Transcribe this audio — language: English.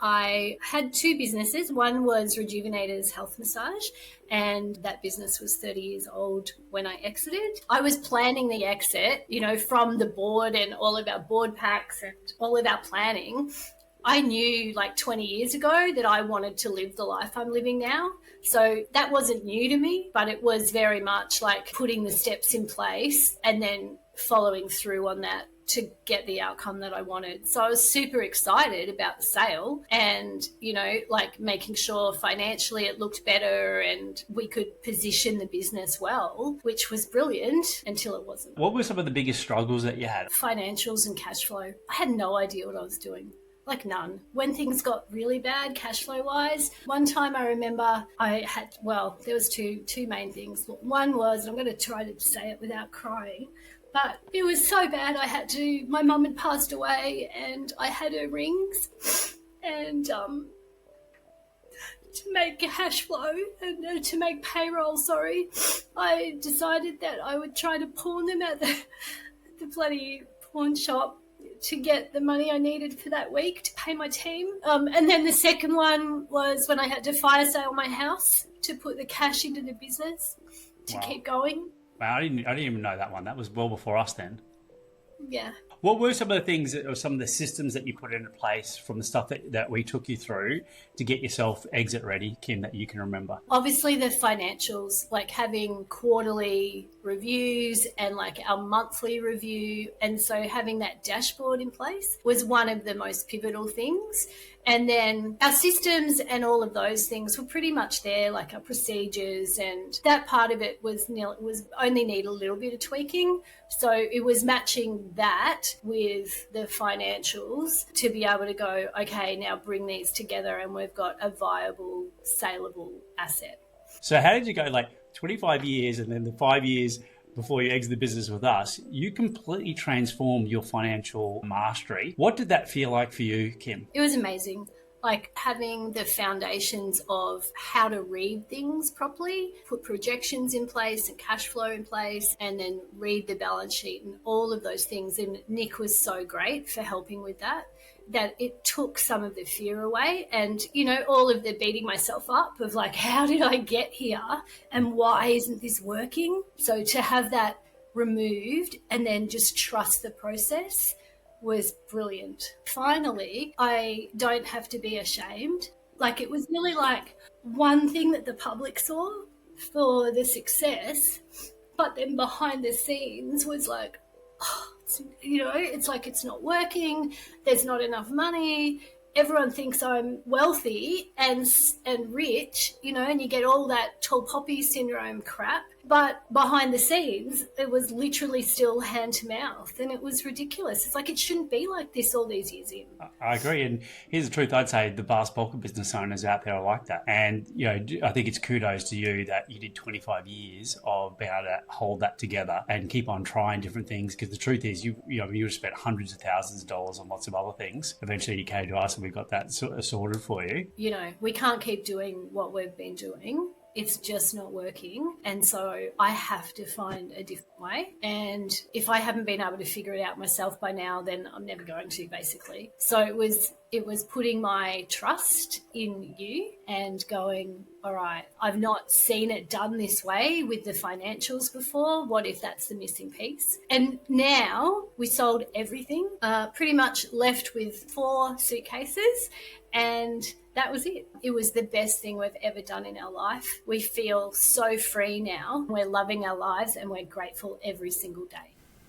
I had two businesses. One was Rejuvenators Health Massage, and that business was 30 years old when I exited. I was planning the exit, from the board and all of our board packs and all of our planning. I knew like 20 years ago that I wanted to live the life I'm living now. So that wasn't new to me, but it was very much like putting the steps in place and then following through on that to get the outcome that I wanted. So I was super excited about the sale and, like making sure financially it looked better and we could position the business well, which was brilliant until it wasn't. What were some of the biggest struggles that you had? Financials and cash flow. I had no idea what I was doing. Like none. When things got really bad cash flow wise, one time I remember there was two main things. One was, I'm going to try to say it without crying, but it was so bad my mum had passed away and I had her rings and to make cash flow and to make payroll, I decided that I would try to pawn them at the bloody pawn shop to get the money I needed for that week to pay my team. And then the second one was when I had to fire sale my house to put the cash into the business to keep going. Wow, I didn't even know that one. That was well before us then. Yeah. What were some of the things or some of the systems that you put into place from the stuff that we took you through to get yourself exit ready, Kim, that you can remember? Obviously the financials, like having quarterly reviews and like our monthly review. And so having that dashboard in place was one of the most pivotal things. And then our systems and all of those things were pretty much there, like our procedures, and that part of it was only need a little bit of tweaking. So it was matching that with the financials to be able to go, okay, now bring these together and we've got a viable, saleable asset. So how did you go like 25 years and then the 5 years before you exit the business with us, you completely transformed your financial mastery. What did that feel like for you, Kim? It was amazing. Like having the foundations of how to read things properly, put projections in place and cash flow in place, and then read the balance sheet and all of those things. And Nick was so great for helping with that it took some of the fear away and, all of the beating myself up of like, how did I get here and why isn't this working? So to have that removed and then just trust the process was brilliant. Finally, I don't have to be ashamed. Like it was really like one thing that the public saw for the success, but then behind the scenes was like, it's like it's not working, there's not enough money, everyone thinks I'm wealthy and rich, and you get all that tall poppy syndrome crap. But behind the scenes, it was literally still hand to mouth and it was ridiculous. It's like it shouldn't be like this all these years in. I agree. And here's the truth. I'd say the vast bulk of business owners out there are like that. And, I think it's kudos to you that you did 25 years of being able to hold that together and keep on trying different things. Because the truth is, you have spent hundreds of thousands of dollars on lots of other things. Eventually you came to us and we got that sorted for you. We can't keep doing what we've been doing. It's just not working. And so I have to find a different way. And if I haven't been able to figure it out myself by now, then I'm never going to, basically. So it was putting my trust in you and going, all right, I've not seen it done this way with the financials before. What if that's the missing piece? And now we sold everything, pretty much left with 4 suitcases, and that was it. It was the best thing we've ever done in our life. We feel so free now. We're loving our lives and we're grateful every single day.